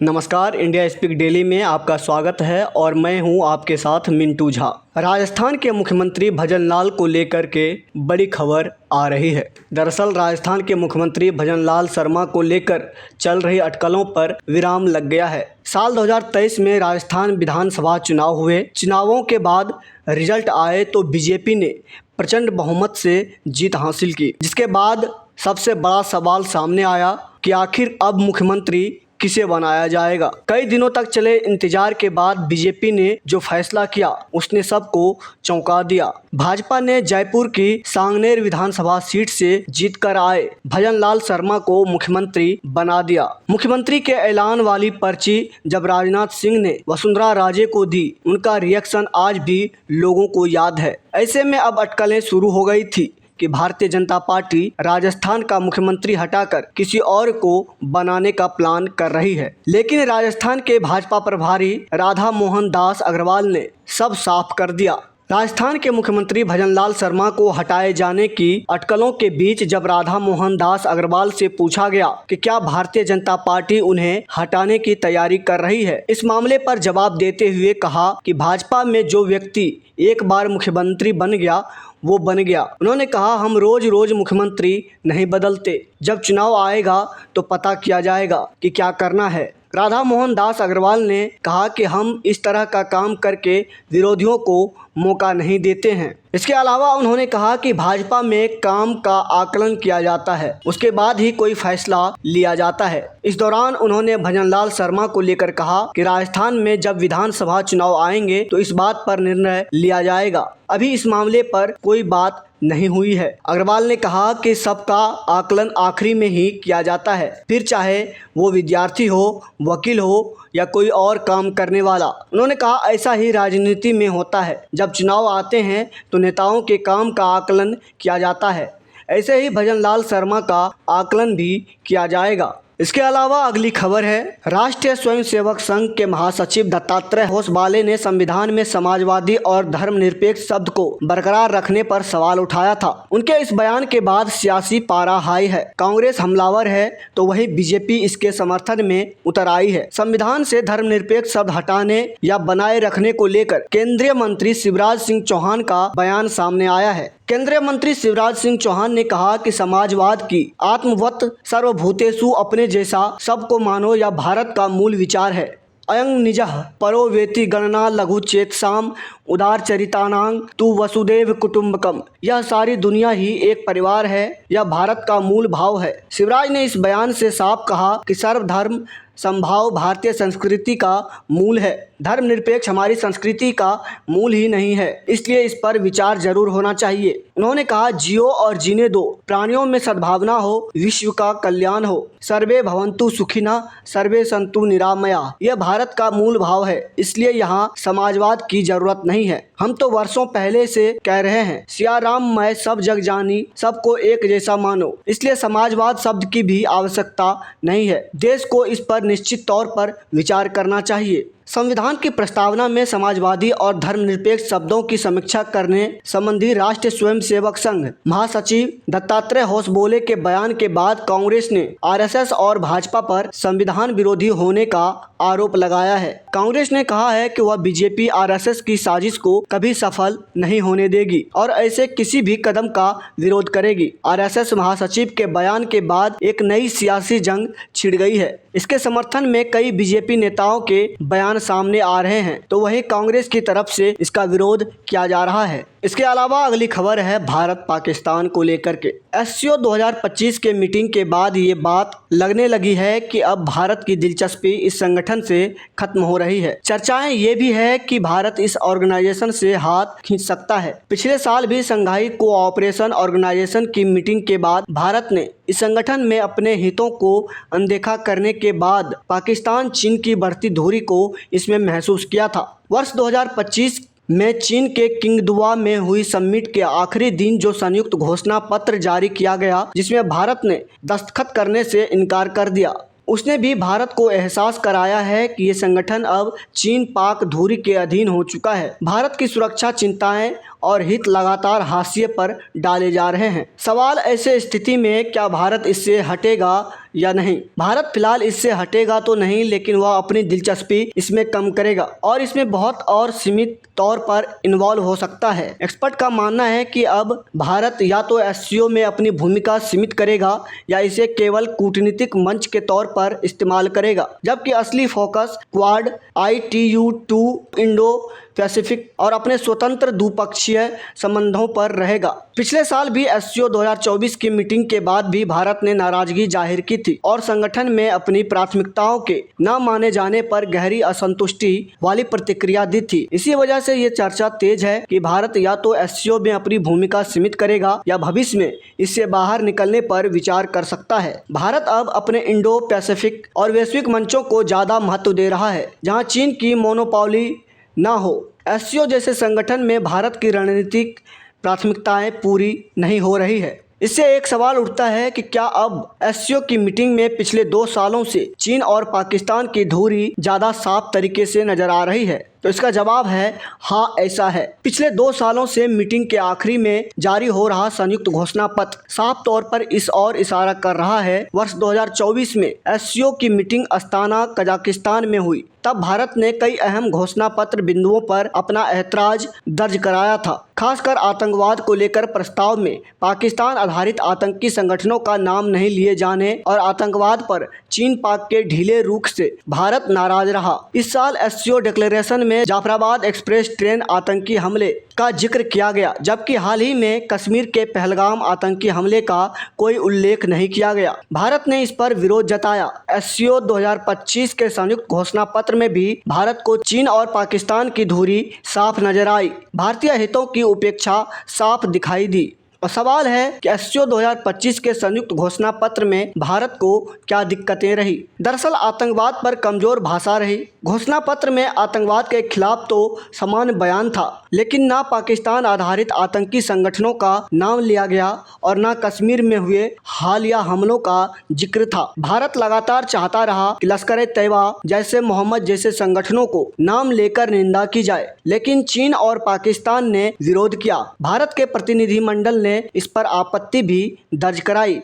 नमस्कार, India speak daily में आपका स्वागत है और मैं हूं आपके साथ मिंटू झा। राजस्थान के मुख्यमंत्री भजन लाल को लेकर के बड़ी खबर आ रही है। दरअसल राजस्थान के मुख्यमंत्री भजन लाल शर्मा को लेकर चल रही अटकलों पर विराम लग गया है। साल 2023 में राजस्थान विधानसभा चुनाव हुए। चुनावों के बाद रिजल्ट आए तो बीजेपी ने प्रचंड बहुमत से जीत हासिल की, जिसके बाद सबसे बड़ा सवाल सामने आया कि आखिर अब मुख्यमंत्री किसे बनाया जाएगा। कई दिनों तक चले इंतजार के बाद बीजेपी ने जो फैसला किया उसने सबको चौंका दिया। भाजपा ने जयपुर की सांगनेर विधानसभा सीट से जीतकर आए भजन लाल शर्मा को मुख्यमंत्री बना दिया। मुख्यमंत्री के ऐलान वाली पर्ची जब राजनाथ सिंह ने वसुंधरा राजे को दी, उनका रिएक्शन आज भी लोगों को याद है। ऐसे में अब अटकलें शुरू हो गई थी कि भारतीय जनता पार्टी राजस्थान का मुख्यमंत्री हटाकर किसी और को बनाने का प्लान कर रही है। लेकिन राजस्थान के भाजपा प्रभारी राधा मोहन दास अग्रवाल ने सब साफ कर दिया। राजस्थान के मुख्यमंत्री भजन लाल शर्मा को हटाए जाने की अटकलों के बीच जब राधा मोहन दास अग्रवाल से पूछा गया कि क्या भारतीय जनता पार्टी उन्हें हटाने की तैयारी कर रही है, इस मामले पर जवाब देते हुए कहा कि भाजपा में जो व्यक्ति एक बार मुख्यमंत्री बन गया वो बन गया। उन्होंने कहा, हम रोज रोज मुख्यमंत्री नहीं बदलते, जब चुनाव आएगा तो पता किया जाएगा कि क्या करना है। राधा मोहन दास अग्रवाल ने कहा कि हम इस तरह का काम करके विरोधियों को मौका नहीं देते हैं। इसके अलावा उन्होंने कहा कि भाजपा में काम का आकलन किया जाता है, उसके बाद ही कोई फैसला लिया जाता है। इस दौरान उन्होंने भजन लाल शर्मा को लेकर कहा कि राजस्थान में जब विधानसभा चुनाव आएंगे तो इस बात पर निर्णय लिया जाएगा, अभी इस मामले पर कोई बात नहीं हुई है। अग्रवाल ने कहा कि सबका आकलन आखिरी में ही किया जाता है, फिर चाहे वो विद्यार्थी हो, वकील हो या कोई और काम करने वाला। उन्होंने कहा ऐसा ही राजनीति में होता है, जब चुनाव आते हैं तो नेताओं के काम का आकलन किया जाता है, ऐसे ही भजन लाल शर्मा का आकलन भी किया जाएगा। इसके अलावा अगली खबर है, राष्ट्रीय स्वयंसेवक संघ के महासचिव दत्तात्रेय होसबाले ने संविधान में समाजवादी और धर्मनिरपेक्ष शब्द को बरकरार रखने पर सवाल उठाया था। उनके इस बयान के बाद सियासी पारा हाई है। कांग्रेस हमलावर है तो वहीं बीजेपी इसके समर्थन में उतर आई है। संविधान से धर्मनिरपेक्ष शब्द हटाने या बनाए रखने को लेकर केंद्रीय मंत्री शिवराज सिंह चौहान का बयान सामने आया है। केंद्रीय मंत्री शिवराज सिंह चौहान ने कहा कि समाजवाद की आत्मवत सर्वभूतेषु अपने जैसा सबको मानो या भारत का मूल विचार है। अयं निजः परो वेति गणना लघु चेतसाम उदार चरितानांग तु वसुदेव कुटुंबकम। यह सारी दुनिया ही एक परिवार है, यह भारत का मूल भाव है। शिवराज ने इस बयान से साफ कहा कि सर्वधर्म संभाव भारतीय संस्कृति का मूल है, धर्मनिरपेक्ष हमारी संस्कृति का मूल ही नहीं है, इसलिए इस पर विचार जरूर होना चाहिए। उन्होंने कहा, जियो और जीने दो, प्राणियों में सद्भावना हो, विश्व का कल्याण हो, सर्वे भवन्तु सुखिनः सर्वे सन्तु निरामया। यह भारत का मूल भाव है, इसलिए यहाँ समाजवाद की जरूरत नहीं है। हम तो वर्षों पहले से कह रहे हैं, सिया राम मैं सब जग जानी, सबको एक जैसा मानो, इसलिए समाजवाद शब्द की भी आवश्यकता नहीं है। देश को इस पर निश्चित तौर पर विचार करना चाहिए। संविधान की प्रस्तावना में समाजवादी और धर्मनिरपेक्ष शब्दों की समीक्षा करने संबंधी राष्ट्रीय स्वयंसेवक संघ महासचिव दत्तात्रेय होसबोले के बयान के बाद कांग्रेस ने आरएसएस और भाजपा पर संविधान विरोधी होने का आरोप लगाया है। कांग्रेस ने कहा है कि वह बीजेपी आरएसएस की साजिश को कभी सफल नहीं होने देगी और ऐसे किसी भी कदम का विरोध करेगी। आरएसएस महासचिव के बयान के बाद एक नई सियासी जंग छिड़ गई है। इसके समर्थन में कई बीजेपी नेताओं के बयान सामने आ रहे हैं, तो वहीं कांग्रेस की तरफ से इसका विरोध किया जा रहा है। इसके अलावा अगली खबर है भारत पाकिस्तान को लेकर के। एससीओ 2025 के मीटिंग के बाद ये बात लगने लगी है कि अब भारत की दिलचस्पी इस संगठन से खत्म हो रही है। चर्चाएं ये भी है कि भारत इस ऑर्गेनाइजेशन से हाथ खींच सकता है। पिछले साल भी शंघाई कोऑपरेशन ऑर्गेनाइजेशन की मीटिंग के बाद भारत ने इस संगठन में अपने हितों को अनदेखा करने के बाद पाकिस्तान चीन की बढ़ती दूरी को इसमें महसूस किया था। वर्ष 2025 में चीन के किंगदुआ में हुई समिट के आखिरी दिन जो संयुक्त घोषणा पत्र जारी किया गया, जिसमें भारत ने दस्तखत करने से इनकार कर दिया, उसने भी भारत को एहसास कराया है कि ये संगठन अब चीन पाक धुरी के अधीन हो चुका है। भारत की सुरक्षा चिंताएं और हित लगातार हाशिए पर डाले जा रहे हैं। सवाल ऐसे स्थिति में क्या भारत इससे हटेगा या नहीं। भारत फिलहाल इससे हटेगा तो नहीं, लेकिन वह अपनी दिलचस्पी इसमें कम करेगा और इसमें बहुत और सीमित तौर पर इन्वॉल्व हो सकता है। एक्सपर्ट का मानना है कि अब भारत या तो एससीओ में अपनी भूमिका सीमित करेगा या इसे केवल कूटनीतिक मंच के तौर पर इस्तेमाल करेगा, जबकि असली focus quad, ITU-2, Indo Pacific और अपने स्वतंत्र द्विपक्षीय संबंधों पर रहेगा। पिछले साल भी एससीओ 2024 की मीटिंग के बाद भी भारत ने नाराजगी जाहिर की थी और संगठन में अपनी प्राथमिकताओं के न माने जाने पर गहरी असंतुष्टि वाली प्रतिक्रिया दी थी। इसी वजह से ये चर्चा तेज है कि भारत या तो एससीओ में अपनी भूमिका सीमित करेगा या भविष्य में इससे बाहर निकलने पर विचार कर सकता है। भारत अब अपने इंडो पैसिफिक और वैश्विक मंचों को ज्यादा महत्व दे रहा है, जहाँ चीन की मोनोपोली ना हो। एससीओ जैसे संगठन में भारत की रणनीतिक प्राथमिकताएं पूरी नहीं हो रही है। इससे एक सवाल उठता है कि क्या अब एससीओ की मीटिंग में पिछले 2 सालों से चीन और पाकिस्तान की धुरी ज़्यादा साफ तरीके से नजर आ रही है। तो इसका जवाब है हाँ, ऐसा है। पिछले 2 सालों से मीटिंग के आखिरी में जारी हो रहा संयुक्त घोषणा पत्र साफ तौर पर इस ओर इशारा कर रहा है। वर्ष 2024 में एससीओ की मीटिंग अस्ताना, कजाकिस्तान में हुई। तब भारत ने कई अहम घोषणा पत्र बिंदुओं पर अपना ऐतराज दर्ज कराया था, खासकर आतंकवाद को लेकर प्रस्ताव में पाकिस्तान आधारित आतंकी संगठनों का नाम नहीं लिए जाने और आतंकवाद पर चीन पाक के ढीले रुख से भारत नाराज रहा। इस साल एससीओ डिक्लेरेशन में जाफराबाद एक्सप्रेस ट्रेन आतंकी हमले का जिक्र किया गया, जबकि हाल ही में कश्मीर के पहलगाम आतंकी हमले का कोई उल्लेख नहीं किया गया। भारत ने इस पर विरोध जताया। एससीओ 2025 के संयुक्त घोषणा पत्र में भी भारत को चीन और पाकिस्तान की धुरी साफ नजर आई। भारतीय हितों की उपेक्षा साफ दिखाई दी। और सवाल है कि एससीओ 2025 के संयुक्त घोषणा पत्र में भारत को क्या दिक्कतें रही। दरअसल आतंकवाद पर कमजोर भाषा रही। घोषणा पत्र में आतंकवाद के खिलाफ तो समान बयान था, लेकिन ना पाकिस्तान आधारित आतंकी संगठनों का नाम लिया गया और ना कश्मीर में हुए हालिया हमलों का जिक्र था। भारत लगातार चाहता रहा कि लश्कर-ए-तैयबा जैसे मोहम्मद जैसे संगठनों को नाम लेकर निंदा की जाए, लेकिन चीन और पाकिस्तान ने विरोध किया। भारत के प्रतिनिधिमंडल ने इस पर आपत्ति भी दर्ज कराई।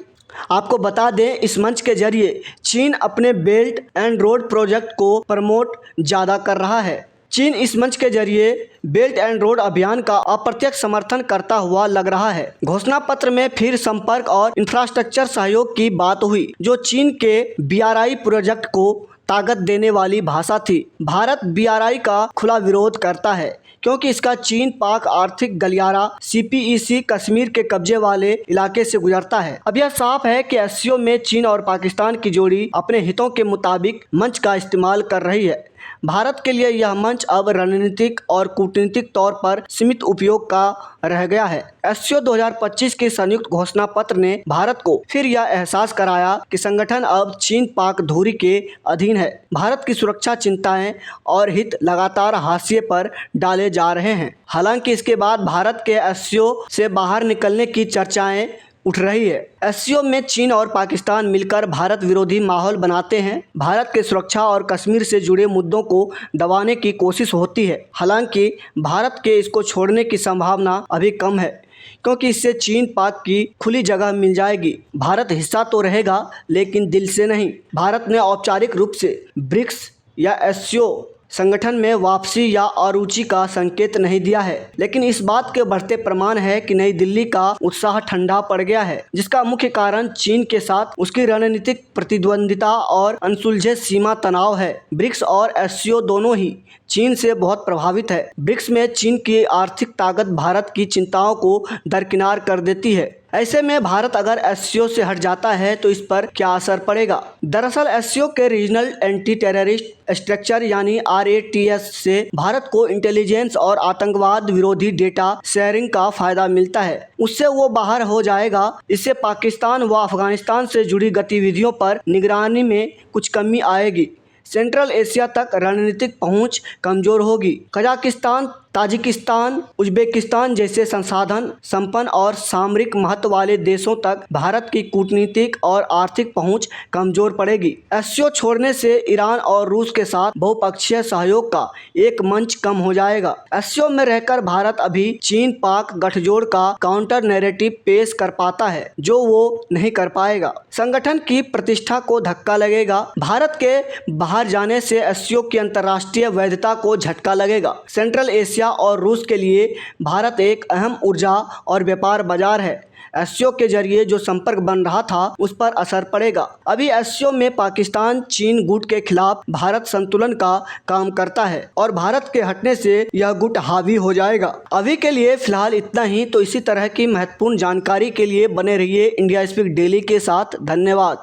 आपको बता दें, इस मंच के जरिए चीन अपने बेल्ट एंड रोड प्रोजेक्ट को प्रमोट ज़्यादा कर रहा है। चीन इस मंच के जरिए बेल्ट एंड रोड अभियान का अप्रत्यक्ष समर्थन करता हुआ लग रहा है। घोषणा पत्र में फिर संपर्क और इंफ्रास्ट्रक्चर सहयोग की बात हुई, जो चीन के BRI प्रोजेक्ट को ताकत देने वाली भाषा थी। भारत BRI का खुला विरोध करता है क्योंकि इसका चीन पाक आर्थिक गलियारा CPEC कश्मीर के कब्जे वाले इलाके से गुजरता है। अब यह साफ है कि एससीओ में चीन और पाकिस्तान की जोड़ी अपने हितों के मुताबिक मंच का इस्तेमाल कर रही है। भारत के लिए यह मंच अब रणनीतिक और कूटनीतिक तौर पर सीमित उपयोग का रह गया है। एससीओ 2025 के संयुक्त घोषणा पत्र ने भारत को फिर यह एहसास कराया कि संगठन अब चीन पाक धुरी के अधीन है। भारत की सुरक्षा चिंताएं और हित लगातार हाशिए पर डाले जा रहे हैं। हालांकि इसके बाद भारत के एससीओ से बाहर निकलने की चर्चाएं उठ रही है। एससीओ में चीन और पाकिस्तान मिलकर भारत विरोधी माहौल बनाते हैं। भारत के सुरक्षा और कश्मीर से जुड़े मुद्दों को दबाने की कोशिश होती है। हालांकि भारत के इसको छोड़ने की संभावना अभी कम है, क्योंकि इससे चीन पाक की खुली जगह मिल जाएगी। भारत हिस्सा तो रहेगा, लेकिन दिल से नहीं। भारत ने औपचारिक रूप से ब्रिक्स या एससीओ संगठन में वापसी या अरुचि का संकेत नहीं दिया है, लेकिन इस बात के बढ़ते प्रमाण है कि नई दिल्ली का उत्साह ठंडा पड़ गया है, जिसका मुख्य कारण चीन के साथ उसकी रणनीतिक प्रतिद्वंदिता और अनसुलझे सीमा तनाव है। ब्रिक्स और एससीओ दोनों ही चीन से बहुत प्रभावित है। ब्रिक्स में चीन की आर्थिक ताकत भारत की चिंताओं को दरकिनार कर देती है। ऐसे में भारत अगर एससीओ से हट जाता है तो इस पर क्या असर पड़ेगा। दरअसल एससीओ के रीजनल एंटी टेररिस्ट स्ट्रक्चर यानी RATS से भारत को इंटेलिजेंस और आतंकवाद विरोधी डेटा शेयरिंग का फायदा मिलता है। उससे वो बाहर हो जाएगा। इससे पाकिस्तान व अफगानिस्तान से जुड़ी गतिविधियों पर निगरानी में कुछ कमी आएगी। सेंट्रल एशिया तक रणनीतिक पहुंच कमजोर होगी। कजाकिस्तान ताजिकिस्तान, उज्बेकिस्तान जैसे संसाधन संपन्न और सामरिक महत्व वाले देशों तक भारत की कूटनीतिक और आर्थिक पहुंच कमजोर पड़ेगी। एससीओ छोड़ने से ईरान और रूस के साथ बहुपक्षीय सहयोग का एक मंच कम हो जाएगा। एससीओ में रहकर भारत अभी चीन पाक गठजोड़ का काउंटर नैरेटिव पेश कर पाता है, जो वो नहीं कर पाएगा। संगठन की प्रतिष्ठा को धक्का लगेगा। भारत के बाहर जाने से एससीओ की अंतर्राष्ट्रीय वैधता को झटका लगेगा। सेंट्रल एशिया और रूस के लिए भारत एक अहम ऊर्जा और व्यापार बाजार है। एससीओ के जरिए जो संपर्क बन रहा था उस पर असर पड़ेगा। अभी एससीओ में पाकिस्तान चीन गुट के खिलाफ भारत संतुलन का काम करता है और भारत के हटने से यह गुट हावी हो जाएगा। अभी के लिए फिलहाल इतना ही। तो इसी तरह की महत्वपूर्ण जानकारी के लिए बने रहिए इंडिया स्पीक डेली के साथ। धन्यवाद।